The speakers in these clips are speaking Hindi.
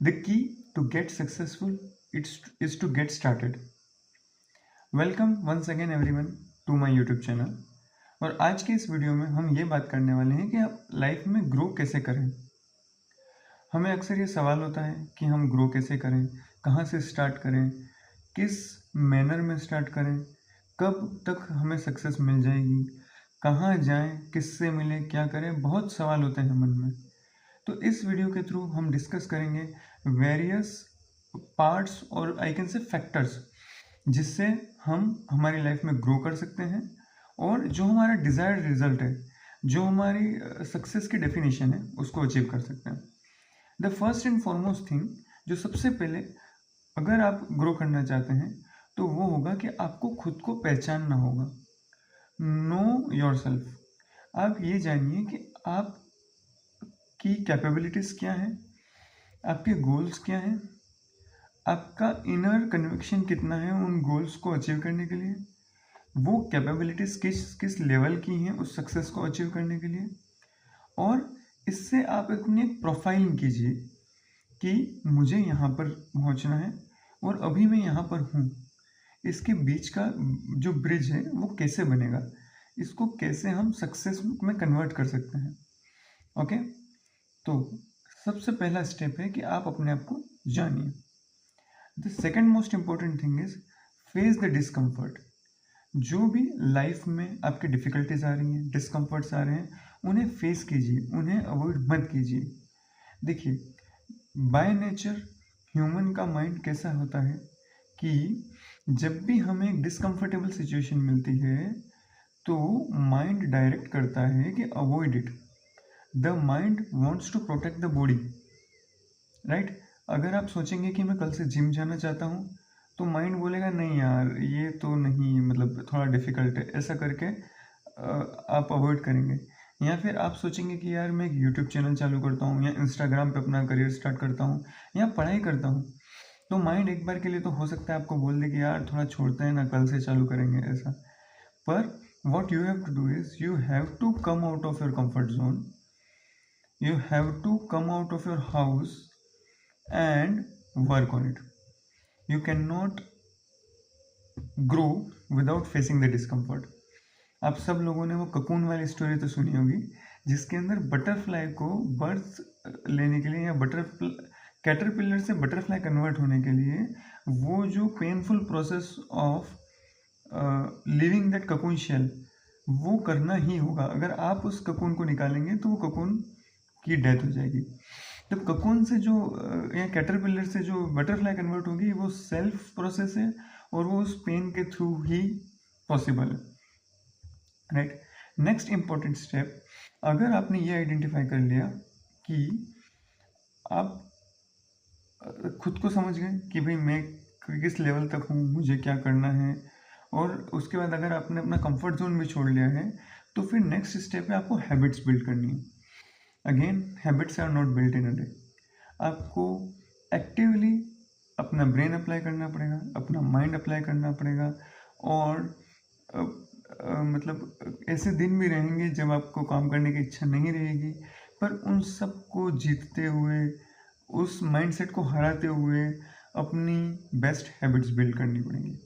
The key to get successful is to get started. Welcome once again everyone to my YouTube channel. और आज के इस वीडियो में हम ये बात करने वाले हैं कि आप लाइफ में ग्रो कैसे करें। हमें अक्सर ये सवाल होता है कि हम ग्रो कैसे करें, कहाँ से स्टार्ट करें, किस मैनर में स्टार्ट करें, कब तक हमें सक्सेस मिल जाएगी, कहाँ जाएं, किससे मिलें, क्या करें। बहुत सवाल होते हैं मन में। तो इस वीडियो के थ्रू हम डिस्कस करेंगे वेरियस पार्ट्स और आई कैन से फैक्टर्स जिससे हम हमारी लाइफ में ग्रो कर सकते हैं और जो हमारा डिज़ायर्ड रिजल्ट है, जो हमारी सक्सेस की डेफिनेशन है, उसको अचीव कर सकते हैं। The first and foremost thing, जो सबसे पहले अगर आप ग्रो करना चाहते हैं तो वो होगा कि आपको खुद को पहचानना होगा। Know your self. आप ये जानिए कि आप की कैपेबिलिटीज़ क्या हैं, आपके गोल्स क्या हैं, आपका इनर कन्विक्शन कितना है उन गोल्स को अचीव करने के लिए, वो कैपेबिलिटीज़ किस किस लेवल की हैं उस सक्सेस को अचीव करने के लिए। और इससे आप अपनी एक प्रोफाइलिंग कीजिए कि मुझे यहाँ पर पहुँचना है और अभी मैं यहाँ पर हूँ। इसके बीच का जो ब्रिज है वो कैसे बनेगा, इसको कैसे हम सक्सेस में कन्वर्ट कर सकते हैं। ओके, तो सबसे पहला स्टेप है कि आप अपने आप को जानिए। The second most important thing is face the discomfort. जो भी लाइफ में आपकी डिफ़िकल्टीज आ रही हैं, डिस्कम्फर्ट्स आ रहे हैं, उन्हें फेस कीजिए, उन्हें अवॉइड मत कीजिए। देखिए, बाय नेचर ह्यूमन का माइंड कैसा होता है कि जब भी हमें एक डिस्कम्फर्टेबल सिचुएशन मिलती है तो माइंड डायरेक्ट करता है कि avoid it. The mind wants to protect the body, right. अगर आप सोचेंगे कि मैं कल से जिम जाना चाहता हूँ तो माइंड बोलेगा नहीं यार ये तो नहीं, मतलब थोड़ा डिफ़िकल्ट है, ऐसा करके आप अवॉइड करेंगे। या फिर आप सोचेंगे कि यार मैं एक यूट्यूब चैनल चालू करता हूँ या इंस्टाग्राम पे अपना करियर स्टार्ट करता हूँ या पढ़ाई करता हूँ, तो माइंड एक बार के लिए तो हो सकता है आपको बोल दे कि यार थोड़ा छोड़ते हैं ना, कल से चालू करेंगे ऐसा। पर what you have to do is you have to come out of your comfort zone, you have to come out of your house and work on it. You cannot grow without facing the discomfort. आप सब लोगों ने वो ककून वाली स्टोरी तो सुनी होगी जिसके अंदर बटरफ्लाई को बर्थ लेने के लिए या कैटरपिलर से बटरफ्लाई कन्वर्ट होने के लिए वो जो painful process of living that cocoon shell वो करना ही होगा। अगर आप उस ककून को निकालेंगे तो वो ककून की डेथ हो जाएगी। जब ककून से जो या कैटरपिलर से जो बटरफ्लाई कन्वर्ट होगी वो सेल्फ प्रोसेस है और वो उस पेन के थ्रू ही पॉसिबल है, राइट। नेक्स्ट इम्पॉर्टेंट स्टेप, अगर आपने ये आइडेंटिफाई कर लिया कि आप खुद को समझ गए कि भाई मैं किस लेवल तक हूँ, मुझे क्या करना है, और उसके बाद अगर आपने अपना कंफर्ट जोन भी छोड़ लिया है तो फिर नेक्स्ट स्टेप है आपको हैबिट्स बिल्ड करनी है। Again, habits are not built in a day. आपको एक्टिवली अपना ब्रेन अप्लाई करना पड़ेगा, अपना माइंड अप्लाई करना पड़ेगा। और मतलब ऐसे दिन भी रहेंगे जब आपको काम करने की इच्छा नहीं रहेगी, पर उन सब को जीतते हुए, उस माइंडसेट को हराते हुए अपनी बेस्ट हैबिट्स बिल्ड करनी पड़ेंगी।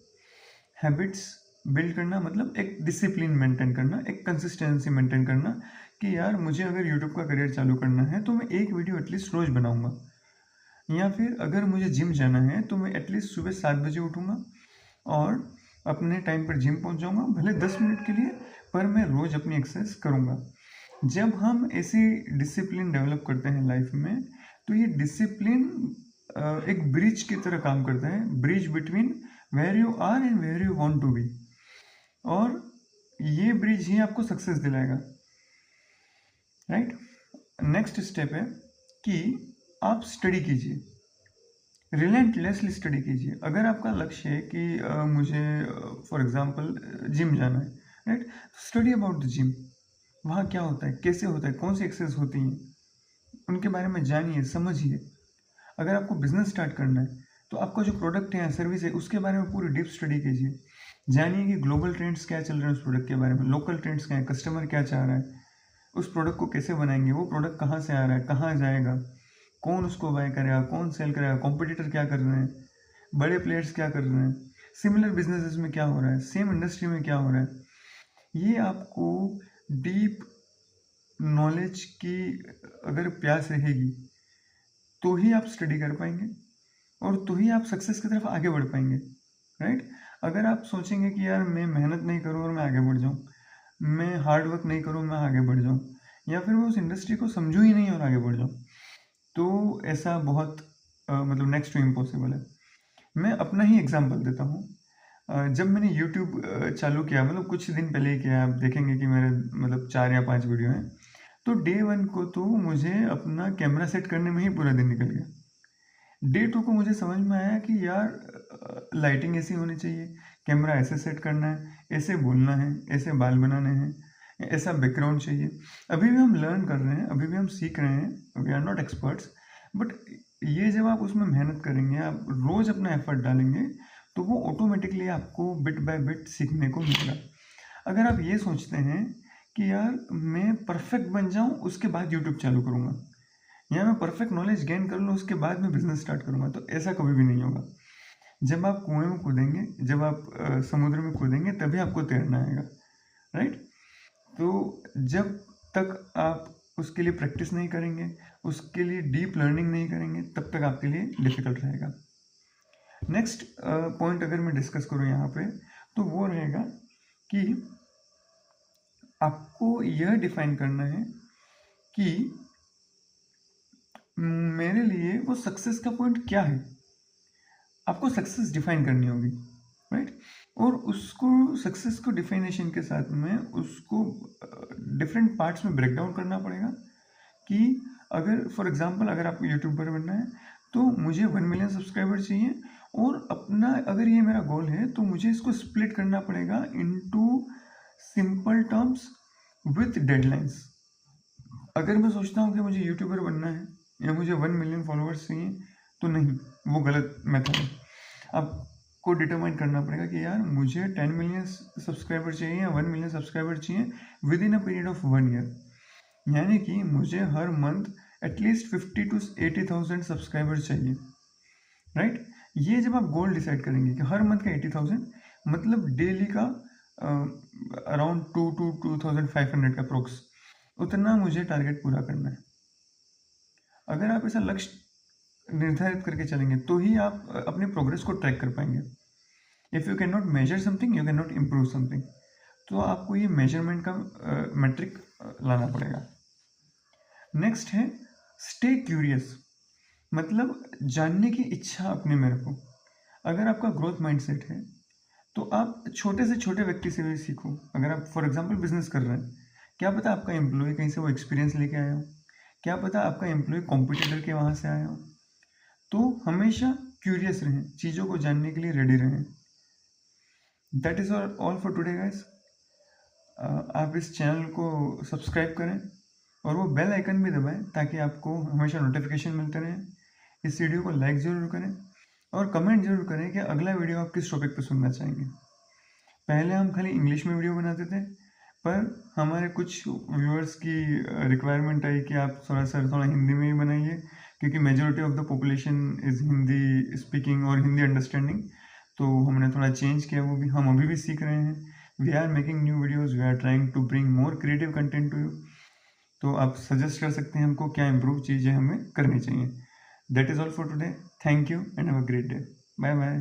हैबिट्स बिल्ड करना मतलब एक डिसिप्लिन मेंटेन करना, एक कंसिस्टेंसी मेंटेन करना कि यार मुझे अगर यूट्यूब का करियर चालू करना है तो मैं एक वीडियो एटलीस्ट रोज़ बनाऊंगा, या फिर अगर मुझे जिम जाना है तो मैं एटलीस्ट सुबह 7 बजे उठूँगा और अपने टाइम पर जिम पहुंच जाऊंगा, भले 10 मिनट के लिए, पर मैं रोज़ अपनी एक्सरसाइज करूँगा। जब हम ऐसी डिसिप्लिन डेवलप करते हैं लाइफ में तो ये डिसिप्लिन एक ब्रिज की तरह काम करता है, bridge between where you are and where you want to be. और ये ब्रिज ही आपको सक्सेस दिलाएगा, राइट। नेक्स्ट स्टेप है कि आप स्टडी कीजिए, रिलेंटलेसली स्टडी कीजिए। अगर आपका लक्ष्य है कि मुझे फॉर एग्जांपल जिम जाना है, right, study about the gym. वहाँ क्या होता है, कैसे होता है, कौन सी एक्सरसाइज होती हैं, उनके बारे में जानिए, समझिए। अगर आपको बिजनेस स्टार्ट करना है तो आपका जो प्रोडक्ट है या सर्विस है उसके बारे में पूरी डीप स्टडी कीजिए। जानिए कि ग्लोबल ट्रेंड्स क्या चल रहे हैं उस प्रोडक्ट के बारे में, लोकल ट्रेंड्स क्या है, कस्टमर क्या चाह रहा है, उस प्रोडक्ट को कैसे बनाएंगे, वो प्रोडक्ट कहाँ से आ रहा है, कहाँ जाएगा, कौन उसको बाय करेगा, कौन सेल करेगा, कॉम्पिटिटर क्या कर रहे हैं, बड़े प्लेयर्स क्या कर रहे हैं, सिमिलर बिजनेसेस में क्या हो रहा है, सेम इंडस्ट्री में क्या हो रहा है। ये आपको डीप नॉलेज की अगर प्यास रहेगी तो ही आप स्टडी कर पाएंगे और तो ही आप सक्सेस की तरफ आगे बढ़ पाएंगे, राइट। अगर आप सोचेंगे कि यार मैं मेहनत नहीं करूँ और मैं आगे बढ़ जाऊँ, मैं हार्ड वर्क नहीं करूँ मैं आगे बढ़ जाऊँ, या फिर मैं उस इंडस्ट्री को समझूँ ही नहीं और आगे बढ़ जाऊँ, तो ऐसा बहुत मतलब नेक्स्ट टू इम्पॉसिबल है। मैं अपना ही एग्जांपल देता हूँ। जब मैंने यूट्यूब चालू किया, मतलब कुछ दिन पहले ही किया, आप देखेंगे कि मेरे मतलब 4 या 5 वीडियो हैं, तो डे 1 को तो मुझे अपना कैमरा सेट करने में ही पूरा दिन निकल गया। डे 2 को मुझे समझ में आया कि यार लाइटिंग ऐसी होनी चाहिए, कैमरा ऐसे सेट करना है, ऐसे बोलना है, ऐसे बाल बनाने हैं, ऐसा बैकग्राउंड चाहिए। अभी भी हम लर्न कर रहे हैं, अभी भी हम सीख रहे हैं, we are not experts, but ये जब आप उसमें मेहनत करेंगे, आप रोज़ अपना एफर्ट डालेंगे, तो वो ऑटोमेटिकली आपको बिट बाय बिट सीखने को मिलेगा। अगर आप ये सोचते हैं कि यार मैं परफेक्ट बन जाऊं उसके बाद यूट्यूब चालू करूंगा, या मैं परफेक्ट नॉलेज गेन कर लूँ उसके बाद मैं बिजनेस स्टार्ट करूंगा, तो ऐसा कभी भी नहीं होगा। जब आप कुएं में कूदेंगे, जब आप समुद्र में कूदेंगे, तभी आपको तैरना आएगा, राइट। तो जब तक आप उसके लिए प्रैक्टिस नहीं करेंगे, उसके लिए डीप लर्निंग नहीं करेंगे, तब तक आपके लिए डिफिकल्ट रहेगा। नेक्स्ट पॉइंट अगर मैं डिस्कस करूँ यहाँ पे, तो वो रहेगा कि आपको यह डिफाइन करना है कि मेरे लिए वो सक्सेस का पॉइंट क्या है। आपको सक्सेस डिफाइन करनी होगी, राइट। और उसको सक्सेस को डिफाइनेशन के साथ में उसको डिफरेंट पार्ट्स में ब्रेक डाउन करना पड़ेगा कि अगर फॉर एग्जांपल अगर आपको यूट्यूबर बनना है तो मुझे 1 मिलियन सब्सक्राइबर चाहिए, और अपना अगर ये मेरा गोल है तो मुझे इसको स्प्लिट करना पड़ेगा into simple terms with deadlines. अगर मैं सोचता हूँ कि मुझे यूट्यूबर बनना है या मुझे 1 मिलियन फॉलोअर्स चाहिए, तो नहीं, वो गलत मेथड है। आपको डिटरमाइन करना पड़ेगा कि यार मुझे 10 मिलियन सब्सक्राइबर चाहिए या 1 मिलियन सब्सक्राइबर चाहिए with in a period of 1 year, यानी कि मुझे हर मंथ एटलीस्ट 50 to 80,000 सब्सक्राइबर चाहिए, राइट। ये जब आप गोल डिसाइड करेंगे कि हर मंथ का 80,000 मतलब डेली का अराउंड 2 to 2,500 का प्रोक्स, उतना मुझे टारगेट पूरा करना है। अगर आप ऐसा लक्ष्य निर्धारित करके चलेंगे तो ही आप अपने प्रोग्रेस को ट्रैक कर पाएंगे। If you can not measure something you can not improve something, तो आपको ये मेजरमेंट का मेट्रिक लाना पड़ेगा। नेक्स्ट है स्टे क्यूरियस, मतलब जानने की इच्छा अपने में रखो। अगर आपका ग्रोथ माइंडसेट है तो आप छोटे से छोटे व्यक्ति से भी सीखो। अगर आप फॉर एग्जांपल बिजनेस कर रहे हैं, क्या पता आपका एम्प्लॉय कहीं से वो एक्सपीरियंस लेके आया हो, क्या पता आपका एम्प्लॉय कॉम्पिटिटर के वहाँ से आया हो। तो हमेशा क्यूरियस रहें, चीज़ों को जानने के लिए रेडी रहें। That is all for today guys. आप इस चैनल को सब्सक्राइब करें और वो बेल आइकन भी दबाएं ताकि आपको हमेशा नोटिफिकेशन मिलते रहें। इस वीडियो को लाइक ज़रूर करें और कमेंट ज़रूर करें कि अगला वीडियो आप किस टॉपिक पर सुनना चाहेंगे। पहले हम खाली इंग्लिश में वीडियो बनाते थे, पर हमारे कुछ व्यूअर्स की रिक्वायरमेंट आई कि आप थोड़ा हिंदी में ही बनाइए, क्योंकि majority of the population is Hindi speaking और हिंदी अंडरस्टैंडिंग। तो हमने थोड़ा चेंज किया, वो भी हम अभी भी सीख रहे हैं। We are making new videos, we are trying to bring more creative content to you. तो आप सजेस्ट कर सकते हैं हमको क्या इम्प्रूव चीज़ें हमें करनी चाहिए। That is all for today. Thank you and have a great day. Bye bye.